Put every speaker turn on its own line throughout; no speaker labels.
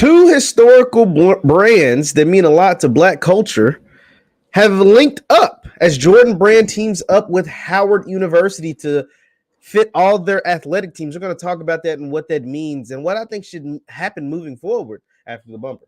Two historical brands that mean a lot to Black culture have linked up as Jordan Brand teams up with Howard University to fit all their athletic teams. We're going to talk about that and what that means and what I think should happen moving forward after the bumper.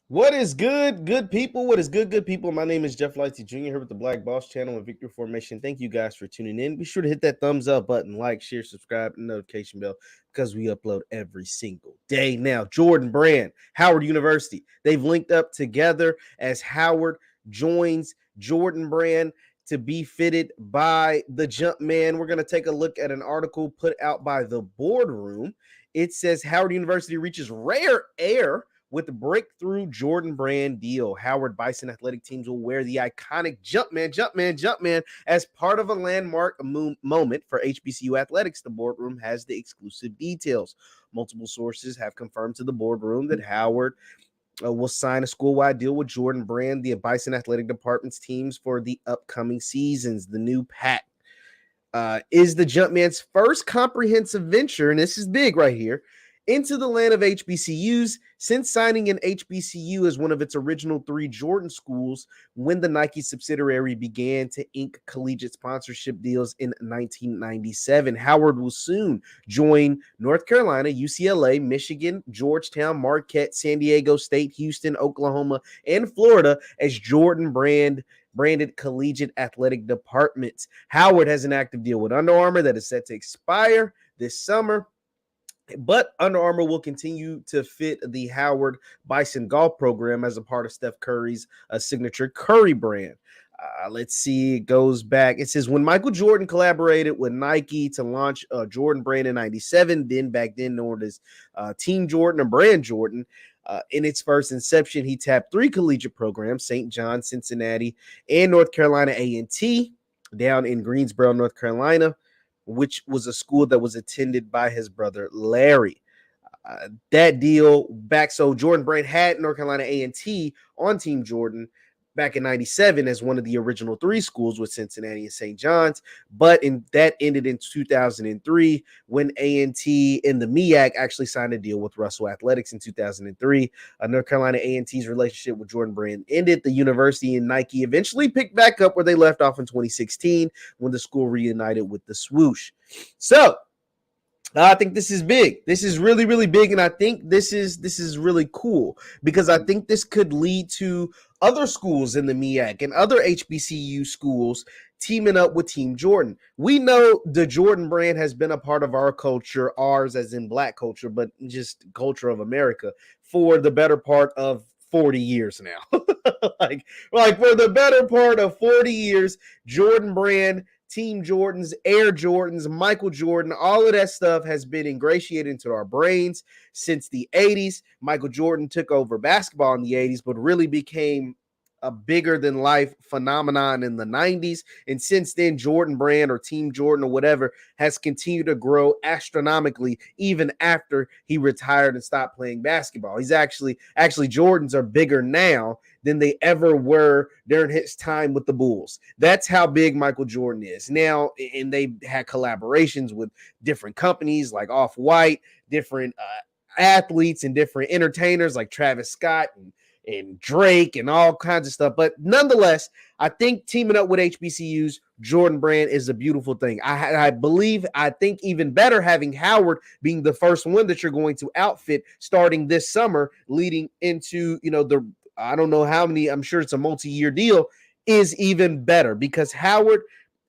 What is good people? What is good people? My name is JeffLightsYJr. here with the Black Boss channel and Victory Formation. Thank you guys for tuning in. Be sure to hit that thumbs up button, like, share, subscribe, and notification bell because we upload every single day. Now, Jordan Brand, Howard University, they've linked up together as Howard joins Jordan Brand to be fitted by the Jumpman. We're going to take a look at an article put out by the Boardroom. It says Howard University reaches rare air with the breakthrough Jordan Brand deal. Howard Bison athletic teams will wear the iconic Jumpman as part of a landmark moment for HBCU athletics. The Boardroom has the exclusive details. Multiple sources have confirmed to the Boardroom that Howard will sign a school-wide deal with Jordan Brand, the Bison athletic department's teams for the upcoming seasons. The new pact is the Jumpman's first comprehensive venture, and this is big right here, into the land of HBCUs since signing an HBCU as one of its original three Jordan schools when the Nike subsidiary began to ink collegiate sponsorship deals in 1997. Howard will soon join North Carolina, UCLA, Michigan, Georgetown, Marquette, San Diego State, Houston, Oklahoma, and Florida as Jordan branded collegiate athletic departments. Howard has an active deal with Under Armour that is set to expire this summer, but Under Armour will continue to fit the Howard Bison golf program as a part of Steph Curry's signature Curry brand. Let's see, it goes back. It says, when Michael Jordan collaborated with Nike to launch Jordan Brand in 97, back then known as Team Jordan or Brand Jordan, in its first inception, he tapped three collegiate programs, St. John, Cincinnati, and North Carolina A&T, down in Greensboro, North Carolina, which was a school that was attended by his brother Larry. That deal back, so Jordan Brand had North Carolina A&T on Team Jordan back in 97 as one of the original three schools with Cincinnati and St. John's, but that ended in 2003 when A&T and the MEAC actually signed a deal with Russell Athletics in 2003. North Carolina A&T's relationship with Jordan Brand ended. The university and Nike eventually picked back up where they left off in 2016 when the school reunited with the swoosh. So I think this is big. This is really, really big, and I think this is really cool because I think this could lead to other schools in the MEAC and other HBCU schools teaming up with Team Jordan. We know the Jordan Brand has been a part of our culture, ours as in Black culture, but just culture of America for the better part of 40 years now. like for the better part of 40 years, Jordan Brand, Team Jordans, Air Jordans, Michael Jordan, all of that stuff has been ingratiated into our brains since the 80s. Michael Jordan took over basketball in the 80s, but really became a bigger than life phenomenon in the 90s. And since then, Jordan Brand or Team Jordan or whatever has continued to grow astronomically even after he retired and stopped playing basketball. He's actually Jordans are bigger now than they ever were during his time with the Bulls. That's how big Michael Jordan is now. And they had collaborations with different companies like Off-White, different athletes and different entertainers like Travis Scott and Drake and all kinds of stuff. But nonetheless, I think teaming up with HBCUs, Jordan Brand is a beautiful thing. I think even better having Howard being the first one that you're going to outfit starting this summer, leading into, I don't know how many, I'm sure it's a multi-year deal, is even better because Howard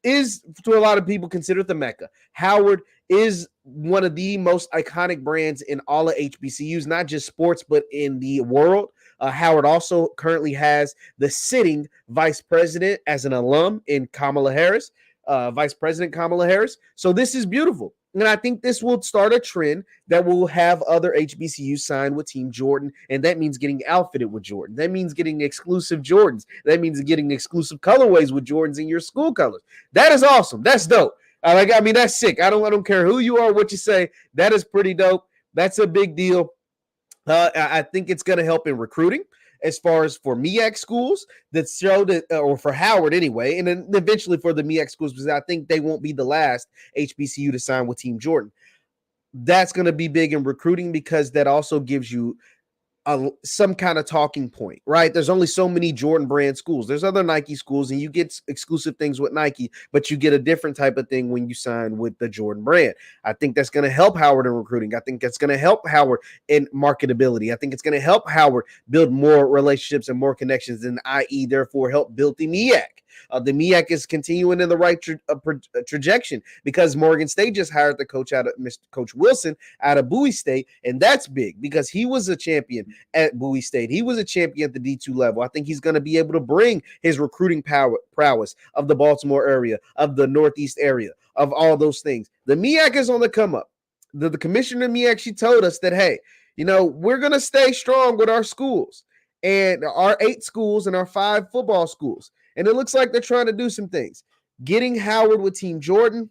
is, to a lot of people, considered the Mecca. Howard is one of the most iconic brands in all of HBCUs, not just sports, but in the world. Howard also currently has the sitting vice president as an alum in Kamala Harris, Vice President Kamala Harris. So this is beautiful. And I think this will start a trend that will have other HBCUs sign with Team Jordan. And that means getting outfitted with Jordan. That means getting exclusive Jordans. That means getting exclusive colorways with Jordans in your school colors. That is awesome. That's dope. I mean, that's sick. I don't care who you are, what you say. That is pretty dope. That's a big deal. I think it's going to help in recruiting as far as for MEAC schools that show that, or for Howard anyway, and then eventually for the MEAC schools, because I think they won't be the last HBCU to sign with Team Jordan. That's going to be big in recruiting because that also gives you some kind of talking point, right? There's only so many Jordan brand schools. There's other Nike schools, and you get exclusive things with Nike, but you get a different type of thing when you sign with the Jordan brand. I think that's going to help Howard in recruiting. I think that's going to help Howard in marketability. I think it's going to help Howard build more relationships and more connections, and i.e., therefore, help build the MEAC. The MEAC is continuing in the right trajectory because Morgan State just hired the coach out of Mr. Coach Wilson out of Bowie State, and that's big because he was a champion at Bowie State. He was a champion at the D2 level. I think he's going to be able to bring his recruiting prowess of the Baltimore area, of the Northeast area, of all those things. The MEAC is on the come up. The commissioner of MEAC, she told us that, hey, we're going to stay strong with our schools and our 8 schools and our 5 football schools. And it looks like they're trying to do some things. Getting Howard with Team Jordan,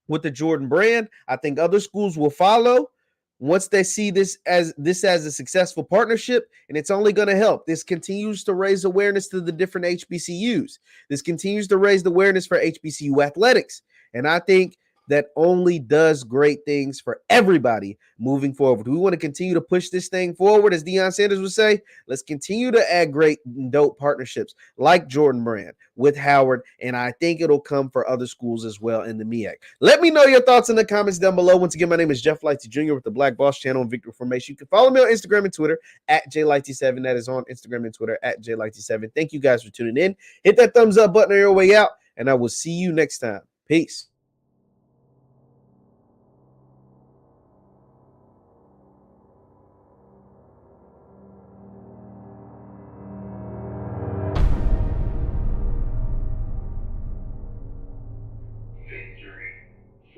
with the Jordan brand, I think other schools will follow once they see this as a successful partnership, and it's only going to help. This continues to raise awareness to the different HBCUs. This continues to raise the awareness for HBCU athletics. And I think that only does great things for everybody moving forward. We want to continue to push this thing forward, as Deion Sanders would say. Let's continue to add great and dope partnerships like Jordan Brand with Howard, and I think it'll come for other schools as well in the MEAC. Let me know your thoughts in the comments down below. Once again, my name is JeffLightsYJr with the Black Boss Channel and Victory Formation. You can follow me on Instagram and Twitter at JLightsy7. That is on Instagram and Twitter at JLightsy7. Thank you guys for tuning in. Hit that thumbs up button on your way out, and I will see you next time. Peace.